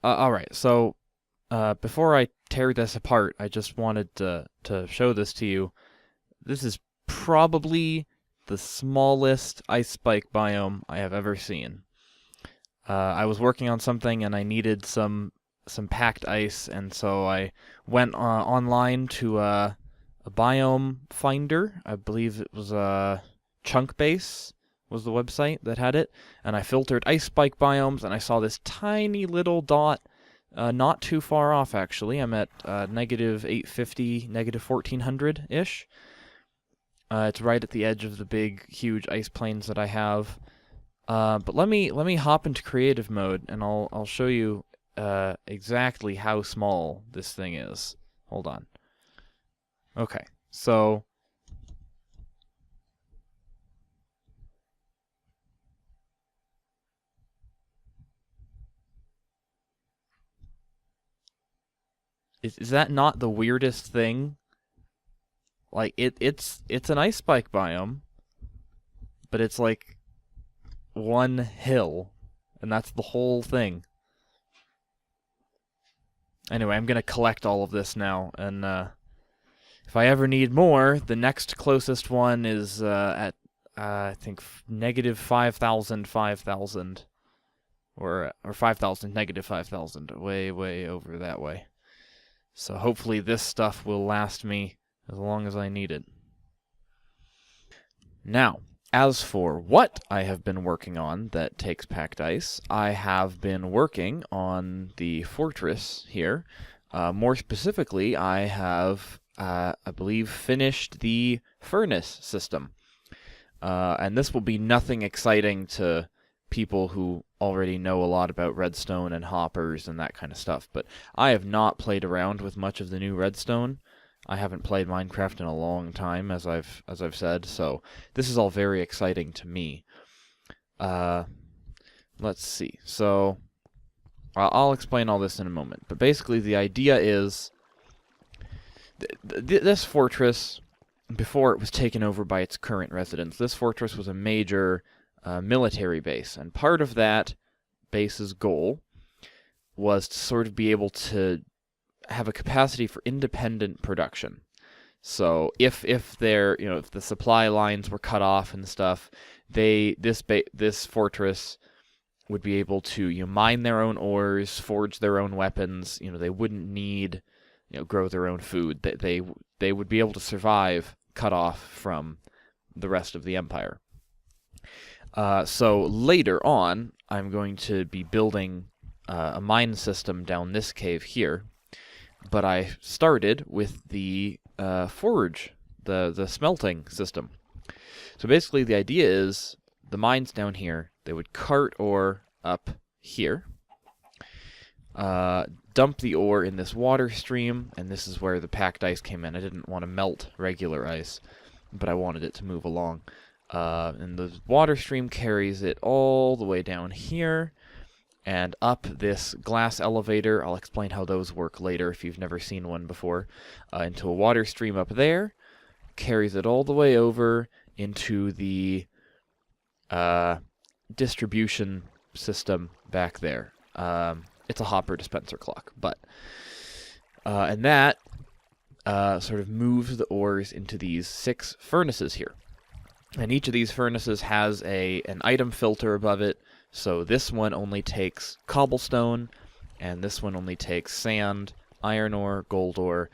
Alright, so before I tear this apart, I just wanted to show this to you. This is probably the smallest ice spike biome I have ever seen. I was working on something and I needed some packed ice, and so I went online to a biome finder. I believe it was Chunk Base was the website that had it, and I filtered ice spike biomes, and I saw this tiny little dot, not too far off actually. I'm at negative 850, negative 1400-ish. It's right at the edge of the big, huge ice plains that I have. But let me hop into creative mode, and I'll show you exactly how small this thing is. Hold on. Okay, so is that not the weirdest thing? Like it's an ice spike biome, but it's like one hill, and that's the whole thing. Anyway, I'm gonna collect all of this now, and if I ever need more, the next closest one is at I think negative 5,000, 5,000, or 5,000, negative 5,000, way over that way. So hopefully this stuff will last me as long as I need it. Now, as for what I have been working on that takes packed ice, I have been working on the fortress here. More specifically, I have, I believe, finished the furnace system. And this will be nothing exciting to people who already know a lot about redstone and hoppers and that kind of stuff, but I have not played around with much of the new redstone. I haven't played Minecraft in a long time, as I've said, so this is all very exciting to me. Let's see. So I'll explain all this in a moment, but basically the idea is this fortress, before it was taken over by its current residents, this fortress was a major military base, and part of that base's goal was to sort of be able to have a capacity for independent production. So if if the supply lines were cut off and stuff, this fortress would be able to mine their own ores, forge their own weapons. They wouldn't need grow their own food. They would be able to survive cut off from the rest of the empire. So later on, I'm going to be building a mine system down this cave here, but I started with the forge, the smelting system. So basically the idea is the mines down here, they would cart ore up here, dump the ore in this water stream, and this is where the packed ice came in. I didn't want to melt regular ice, but I wanted it to move along. And the water stream carries it all the way down here and up this glass elevator. I'll explain how those work later if you've never seen one before. Into a water stream up there, carries it all the way over into the distribution system back there. It's a hopper dispenser clock, but and that sort of moves the ores into these 6 furnaces here. And each of these furnaces has an item filter above it. So this one only takes cobblestone, and this one only takes sand, iron ore, gold ore.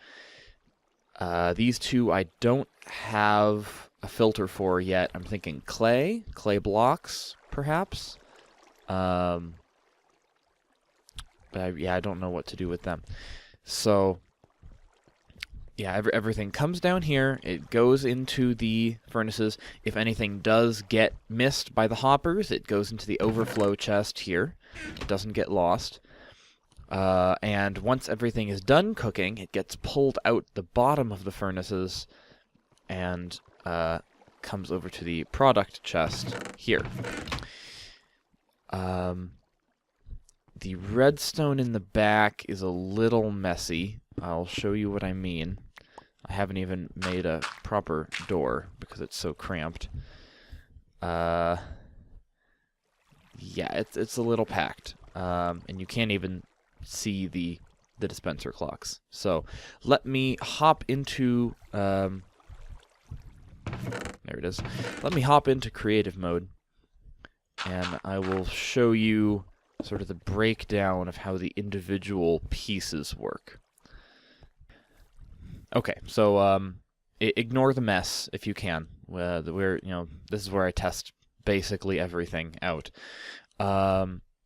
These two I don't have a filter for yet. I'm thinking clay blocks, perhaps. But I don't know what to do with them. So yeah, everything comes down here, it goes into the furnaces. If anything does get missed by the hoppers, it goes into the overflow chest here. It doesn't get lost. And once everything is done cooking, it gets pulled out the bottom of the furnaces and comes over to the product chest here. The redstone in the back is a little messy. I'll show you what I mean. I haven't even made a proper door because it's so cramped. Yeah, it's a little packed. And you can't even see the dispenser clocks. So let me hop into there it is. Let me hop into creative mode, and I will show you sort of the breakdown of how the individual pieces work. Okay, so ignore the mess if you can. This is where I test basically everything out.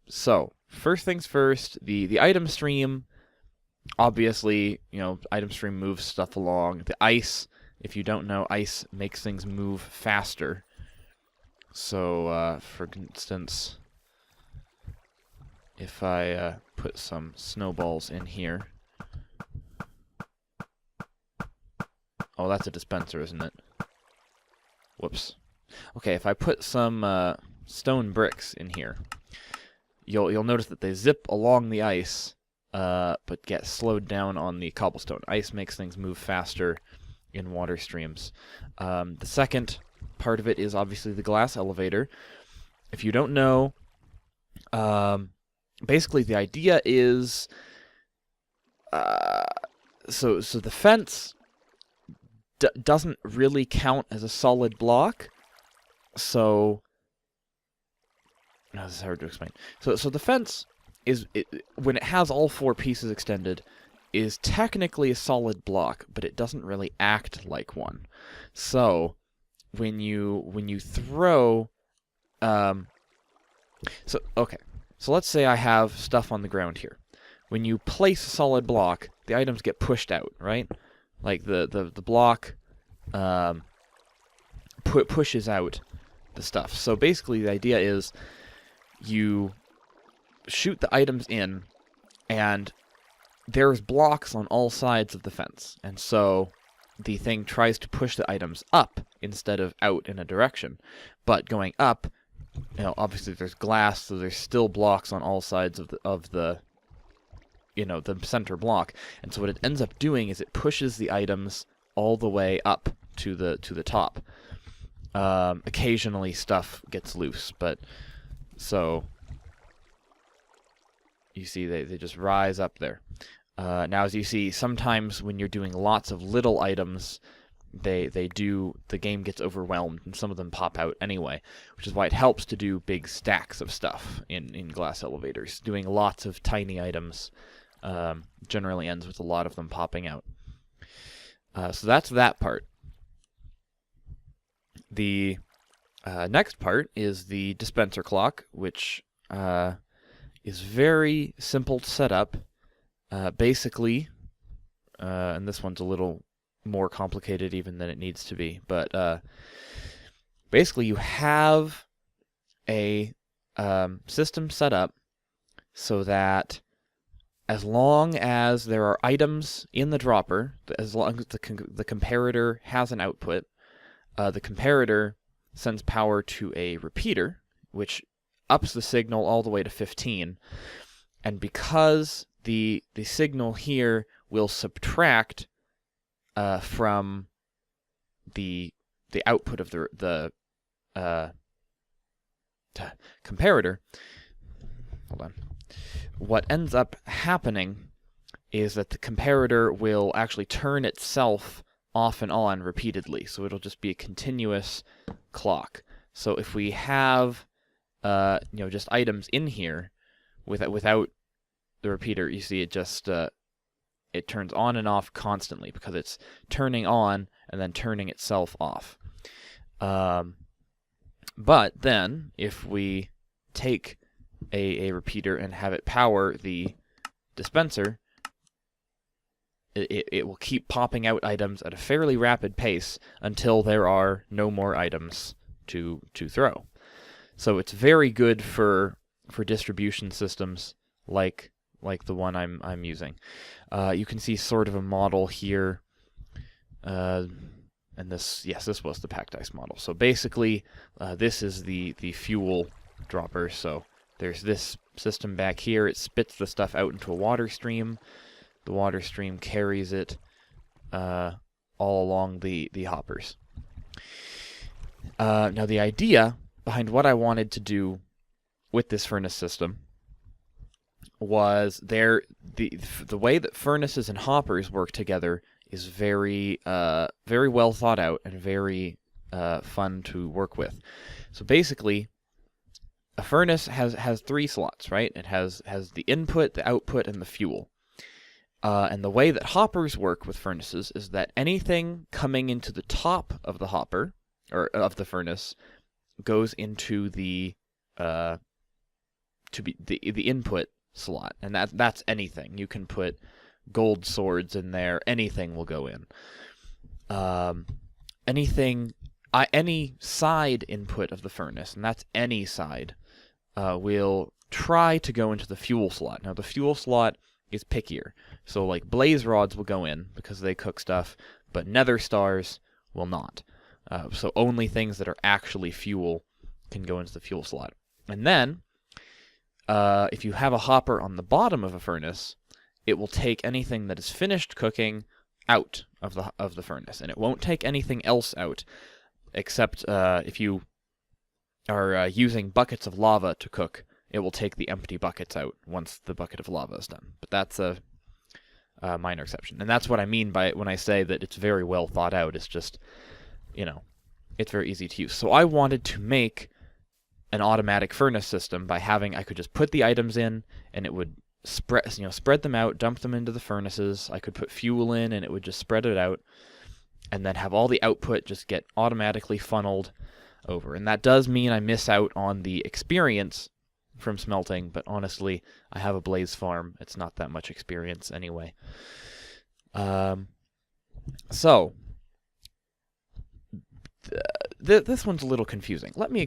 So first things first, the item stream. Obviously, item stream moves stuff along. The ice, if you don't know, ice makes things move faster. So, for instance, if I put some snowballs in here. Oh, that's a dispenser, isn't it? Whoops. Okay, if I put some stone bricks in here, you'll notice that they zip along the ice, but get slowed down on the cobblestone. Ice makes things move faster in water streams. The second part of it is obviously the glass elevator. If you don't know, basically the idea is, so the fence doesn't really count as a solid block, so this is hard to explain. So the fence when it has all four pieces extended, is technically a solid block, but it doesn't really act like one. So when you throw, so let's say I have stuff on the ground here. When you place a solid block, the items get pushed out, right? Like the block pushes out the stuff. So basically the idea is you shoot the items in, and there's blocks on all sides of the fence. And so the thing tries to push the items up instead of out in a direction. But going up, obviously there's glass, so there's still blocks on all sides of the center block. And so what it ends up doing is it pushes the items all the way up to the top. Occasionally stuff gets loose, but so you see they just rise up there. Now, as you see, sometimes when you're doing lots of little items, the game gets overwhelmed, and some of them pop out anyway, which is why it helps to do big stacks of stuff in glass elevators. Doing lots of tiny items generally ends with a lot of them popping out. So that's that part. The next part is the dispenser clock, which is very simple to set up. Basically, and this one's a little more complicated even than it needs to be, but basically you have a system set up so that as long as there are items in the dropper, as long as the comparator has an output, the comparator sends power to a repeater, which ups the signal all the way to 15, and because the signal here will subtract from the output of the comparator. Hold on. What ends up happening is that the comparator will actually turn itself off and on repeatedly, so it'll just be a continuous clock. So if we have just items in here without the repeater, you see it just it turns on and off constantly because it's turning on and then turning itself off. But then if we take a repeater and have it power the dispenser, it will keep popping out items at a fairly rapid pace until there are no more items to throw. So it's very good for distribution systems like the one I'm using. You can see sort of a model here, and this was the packed ice model. So basically, this is the fuel dropper. So there's this system back here. It spits the stuff out into a water stream. The water stream carries it all along the hoppers. Now the idea behind what I wanted to do with this furnace system was the way that furnaces and hoppers work together is very very well thought out and very fun to work with. So basically, a furnace has 3 slots, right? It has the input, the output, and the fuel. And the way that hoppers work with furnaces is that anything coming into the top of the hopper, or of the furnace, goes into the input slot, and that's anything. You can put gold swords in there. Anything will go in. Any side input of the furnace, and that's any side, will try to go into the fuel slot. Now, the fuel slot is pickier. So, like, blaze rods will go in because they cook stuff, but nether stars will not. So only things that are actually fuel can go into the fuel slot. And then, if you have a hopper on the bottom of a furnace, it will take anything that is finished cooking out of the furnace, and it won't take anything else out, except if you are using buckets of lava to cook. It will take the empty buckets out once the bucket of lava is done. But that's a minor exception. And that's what I mean by it when I say that it's very well thought out. It's just, it's very easy to use. So I wanted to make an automatic furnace system by I could just put the items in, and it would spread them out, dump them into the furnaces. I could put fuel in, and it would just spread it out, and then have all the output just get automatically funneled over. And that does mean I miss out on the experience from smelting, but honestly, I have a blaze farm. It's not that much experience anyway. So this one's a little confusing. Let me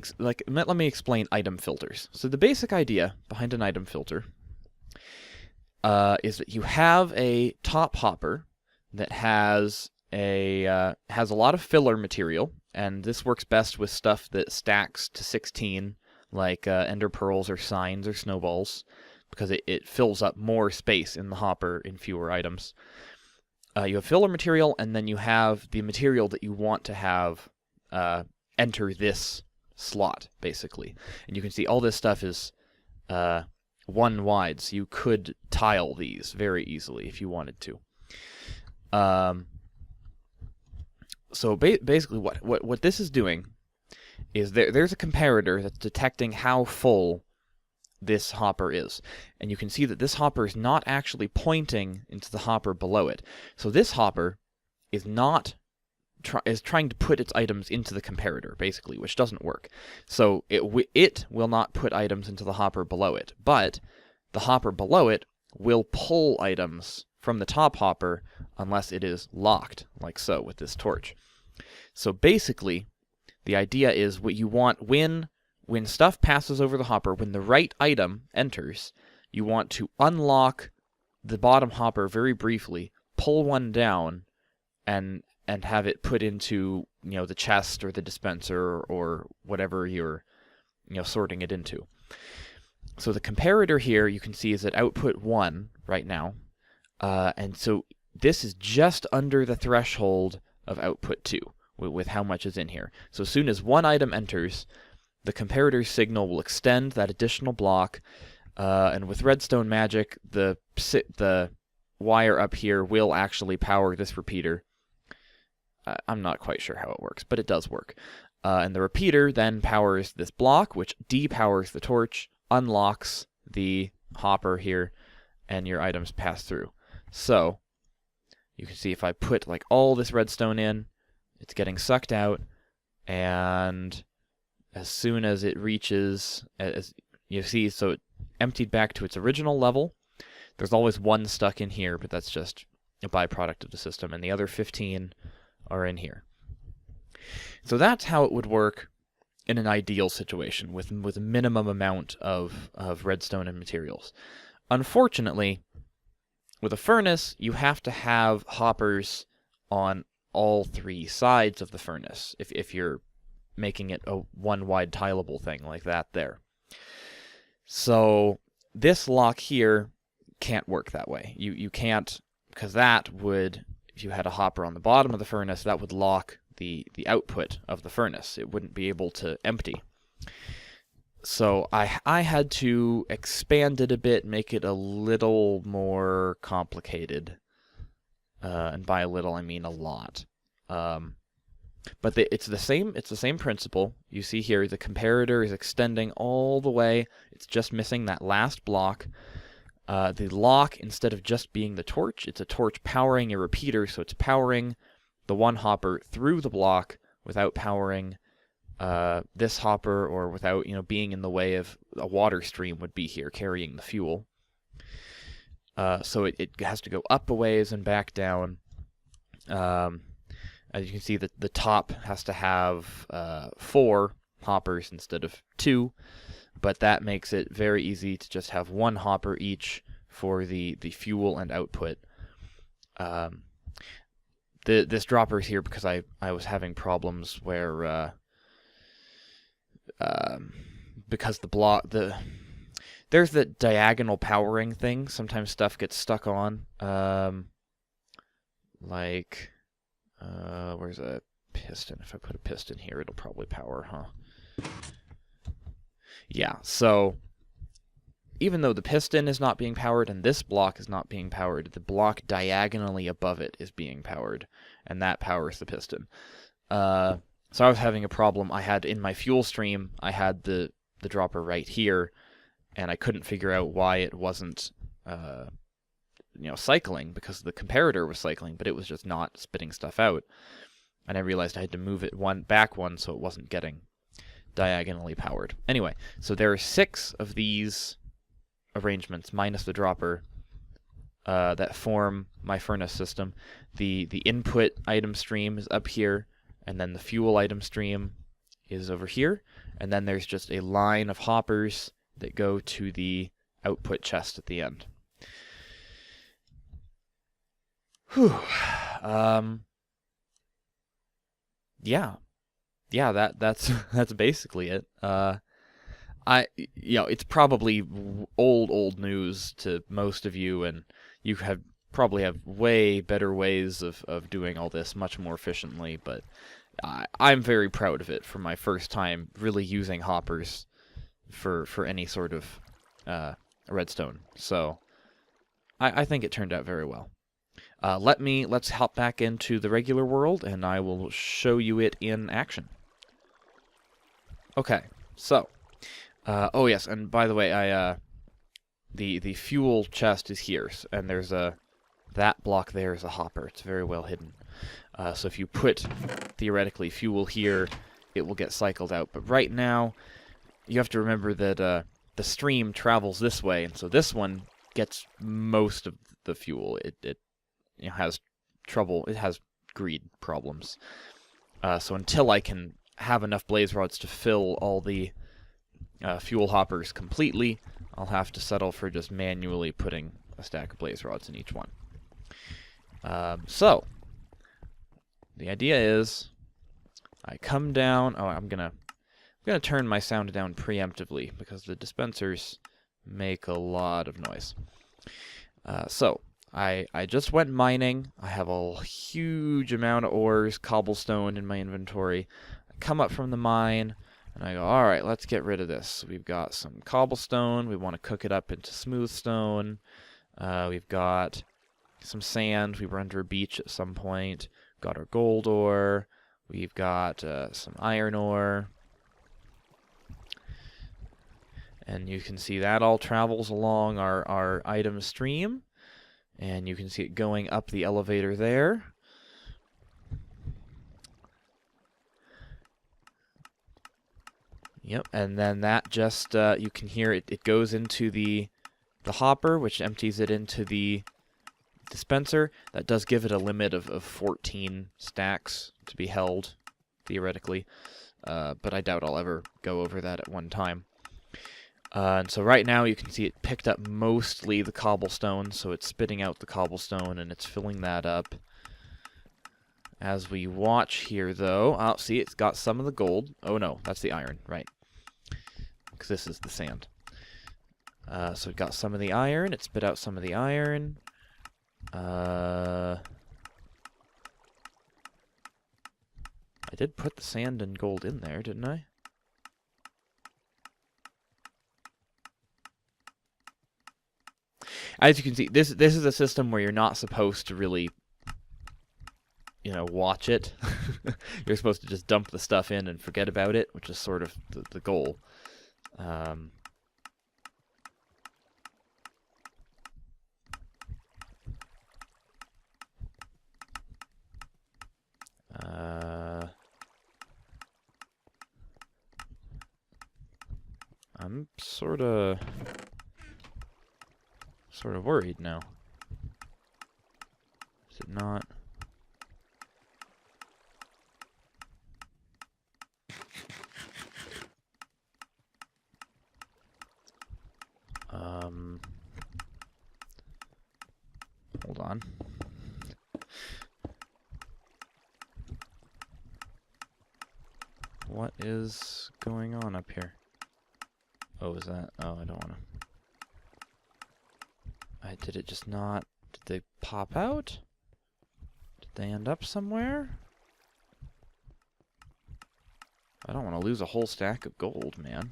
explain item filters. So the basic idea behind an item filter is that you have a top hopper that has a lot of filler material, and this works best with stuff that stacks to 16. Like ender pearls or signs or snowballs, because it fills up more space in the hopper in fewer items. You have filler material, and then you have the material that you want to have enter this slot, basically. And you can see all this stuff is 1 wide, so you could tile these very easily if you wanted to. So basically what this is doing is there's a comparator that's detecting how full this hopper is. And you can see that this hopper is not actually pointing into the hopper below it. So this hopper is trying to put its items into the comparator, basically, which doesn't work. So it will not put items into the hopper below it, but the hopper below it will pull items from the top hopper unless it is locked, like so, with this torch. So basically, the idea is what you want when stuff passes over the hopper, when the right item enters, you want to unlock the bottom hopper very briefly, pull one down, and have it put into the chest or the dispenser or whatever you're sorting it into. So the comparator here you can see is at output 1 right now, and so this is just under the threshold of output 2. With how much is in here. So as soon as one item enters, the comparator's signal will extend that additional block, and with redstone magic, the wire up here will actually power this repeater. I'm not quite sure how it works, but it does work. And the repeater then powers this block, which depowers the torch, unlocks the hopper here, and your items pass through. So you can see if I put like all this redstone in, it's getting sucked out, and as soon as it reaches, as you see, so it emptied back to its original level. There's always 1 stuck in here, but that's just a byproduct of the system, and the other 15 are in here. So that's how it would work in an ideal situation, with a minimum amount of redstone and materials. Unfortunately, with a furnace, you have to have hoppers on all 3 sides of the furnace if you're making it a 1 wide tileable thing like that there. So this lock here can't work that way. You can't, because that would, if you had a hopper on the bottom of the furnace, that would lock the output of the furnace. It wouldn't be able to empty. So I had to expand it a bit, make it a little more complicated. And by a little, I mean a lot. But it's the same principle. You see here, the comparator is extending all the way. It's just missing that last block. The lock, instead of just being the torch, it's a torch powering a repeater, so it's powering the one hopper through the block without powering this hopper, or without being in the way of a water stream would be here carrying the fuel. So it has to go up a ways and back down. As you can see, the top has to have 4 hoppers instead of 2, but that makes it very easy to just have 1 hopper each for the fuel and output. This dropper is here because I was having problems where because there's the diagonal powering thing. Sometimes stuff gets stuck on, like. Where's a piston? If I put a piston here, it'll probably power, huh? Yeah, so even though the piston is not being powered and this block is not being powered, the block diagonally above it is being powered, and that powers the piston. So I was having a problem. I had, in my fuel stream, I had the dropper right here, and I couldn't figure out why it wasn't cycling, because the comparator was cycling, but it was just not spitting stuff out. And I realized I had to move it back one so it wasn't getting diagonally powered. Anyway, so there are 6 of these arrangements, minus the dropper, that form my furnace system. The input item stream is up here, and then the fuel item stream is over here, and then there's just a line of hoppers that go to the output chest at the end. Whew. Yeah, that's basically it. It's probably old news to most of you, and you probably have way better ways of doing all this much more efficiently, but I'm very proud of it for my first time really using hoppers for any sort of redstone. So I think it turned out very well. Let's hop back into the regular world, and I will show you it in action. Okay, so, oh yes, and by the way, the fuel chest is here, and there's that block there is a hopper. It's very well hidden. So if you put, theoretically, fuel here, it will get cycled out. But right now, you have to remember that the stream travels this way, and so this one gets most of the fuel. It has trouble. It has greed problems. So until I can have enough blaze rods to fill all the fuel hoppers completely, I'll have to settle for just manually putting a stack of blaze rods in each one. So the idea is I come down. Oh, I'm gonna turn my sound down preemptively because the dispensers make a lot of noise. So I just went mining. I have a huge amount of ores, cobblestone in my inventory. I come up from the mine, and I go, all right, let's get rid of this. We've got some cobblestone. We want to cook it up into smooth stone. We've got some sand. We were under a beach at some point. Got our gold ore. We've got some iron ore. And you can see that all travels along our item stream. And you can see it going up the elevator there. Yep, and then that just, you can hear it goes into the hopper, which empties it into the dispenser. That does give it a limit of 14 stacks to be held, theoretically. But I doubt I'll ever go over that at one time. And so right now you can see it picked up mostly the cobblestone, so it's spitting out the cobblestone and it's filling that up. As we watch here, though, oh, see, it's got some of the gold. Oh no, that's the iron, right. Because this is the sand. So it got some of the iron, it spit out some of the iron. I did put the sand and gold in there, didn't I? As you can see, this is a system where you're not supposed to really, watch it. You're supposed to just dump the stuff in and forget about it, which is sort of the goal. I'm sort of worried now. Is it not? Hold on. What is going on up here? Oh, is that? Oh, I don't want to. Did it just not? Did they pop out? Did they end up somewhere? I don't want to lose a whole stack of gold, man.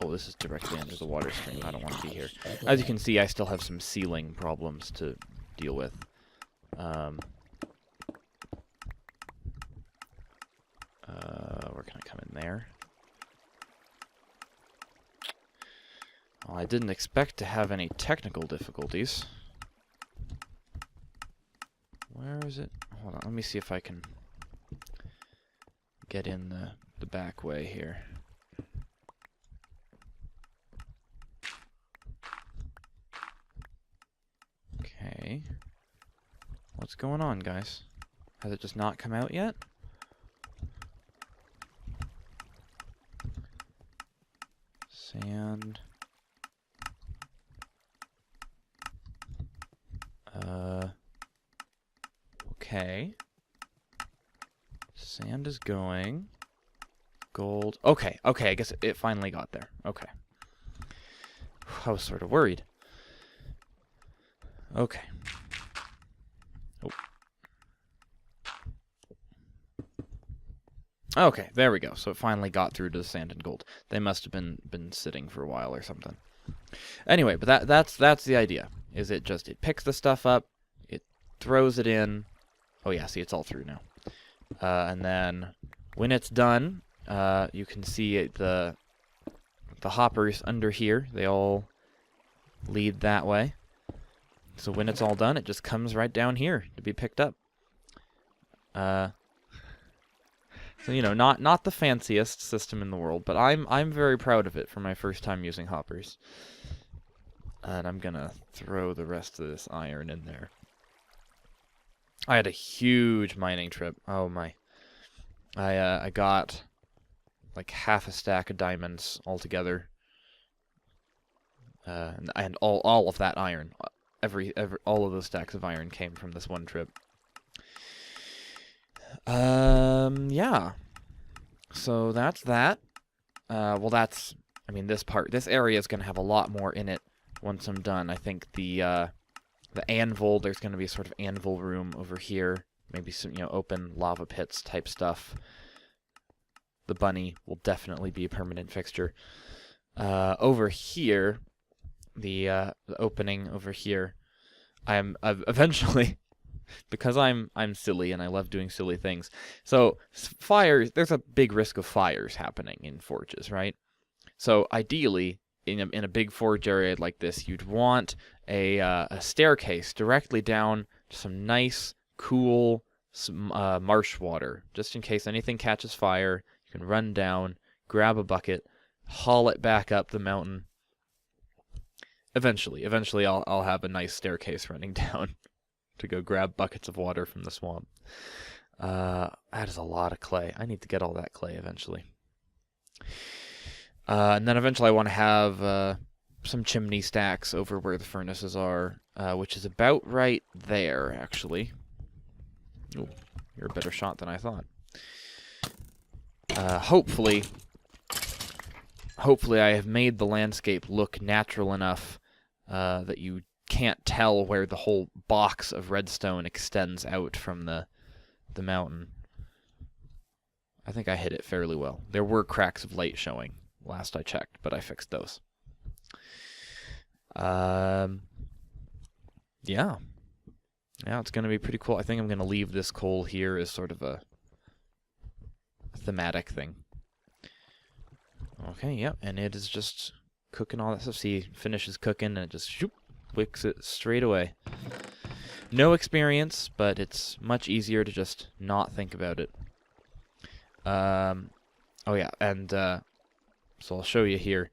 Oh, this is directly under the water stream. I don't want to be here. As you can see, I still have some ceiling problems to deal with. Where can I come in there? Well, I didn't expect to have any technical difficulties. Where is it? Hold on, let me see if I can get in the back way here. Okay. What's going on, guys? Has it just not come out yet? Sand. Okay. Sand is going. Gold. Okay, I guess it finally got there. Okay. I was sort of worried. Okay. Oh. Okay, there we go. So it finally got through to the sand and gold. They must have been sitting for a while or something. Anyway, but that's the idea. Is it picks the stuff up, it throws it in. Oh yeah, see, it's all through now. And then when it's done, you can see the hoppers under here. They all lead that way. So when it's all done, it just comes right down here to be picked up. So not the fanciest system in the world, but I'm very proud of it for my first time using hoppers. And I'm gonna throw the rest of this iron in there. I had a huge mining trip. Oh my! I got like half a stack of diamonds altogether, and all of that iron. All of those stacks of iron came from this one trip. Yeah. So that's that. Well, this area is gonna have a lot more in it once I'm done. I think the anvil, there's gonna be a sort of anvil room over here. Maybe some, open lava pits type stuff. The bunny will definitely be a permanent fixture. Over here, the opening over here, I've eventually, because I'm silly and I love doing silly things. So fires, there's a big risk of fires happening in forges, right? So ideally, in a big forge area like this, you'd want a staircase directly down to some nice, cool marsh water, just in case anything catches fire. You can run down, grab a bucket, haul it back up the mountain. Eventually I'll have a nice staircase running down to go grab buckets of water from the swamp. That is a lot of clay. I need to get all that clay eventually. And then eventually I want to have some chimney stacks over where the furnaces are, which is about right there, actually. Ooh, you're a better shot than I thought. Hopefully I have made the landscape look natural enough that you can't tell where the whole box of redstone extends out from the mountain. I think I hid it fairly well. There were cracks of light showing last I checked, but I fixed those. Yeah. Yeah, it's going to be pretty cool. I think I'm going to leave this coal here as sort of a thematic thing. Okay, yep, and it is just cooking all that stuff. See, finishes cooking and it just shoop, wicks it straight away. No experience, but it's much easier to just not think about it. Oh yeah, and so I'll show you here.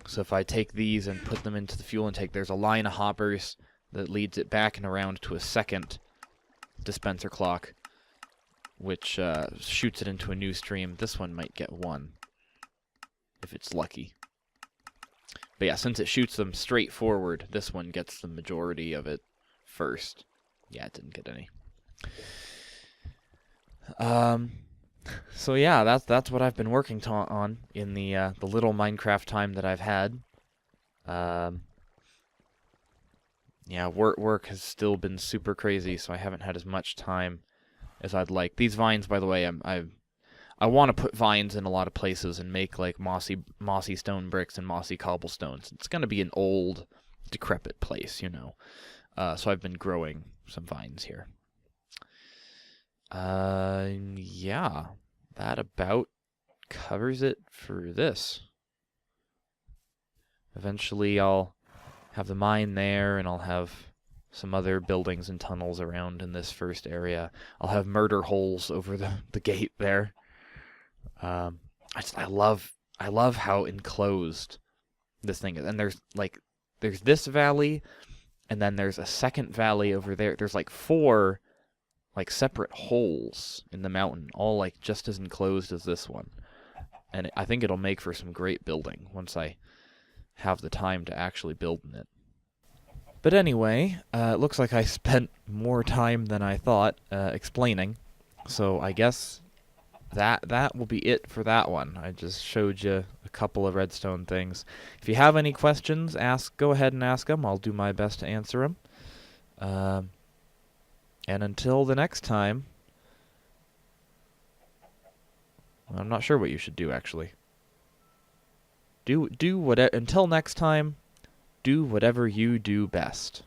So if I take these and put them into the fuel intake, there's a line of hoppers that leads it back and around to a second dispenser clock, which shoots it into a new stream. This one might get one, if it's lucky. But yeah, since it shoots them straight forward, this one gets the majority of it first. Yeah, it didn't get any. So yeah, that's what I've been working on in the little Minecraft time that I've had. Yeah, work has still been super crazy, so I haven't had as much time as I'd like. These vines, by the way, I want to put vines in a lot of places and make like mossy stone bricks and mossy cobblestones. It's going to be an old, decrepit place, you know. So I've been growing some vines here. Yeah, that about covers it for this. Eventually I'll have the mine there, and I'll have some other buildings and tunnels around in this first area. I'll have murder holes over the gate there. I love how enclosed this thing is. And there's this valley, and then there's a second valley over there. There's like 4 like separate holes in the mountain, all like just as enclosed as this one. And I think it'll make for some great building once I have the time to actually build in it. But anyway, it looks like I spent more time than I thought explaining. So I guess that will be it for that one. I just showed you a couple of redstone things. If you have any questions, go ahead and ask them. I'll do my best to answer them. And until the next time, I'm not sure what you should do actually. Until next time, do whatever you do best.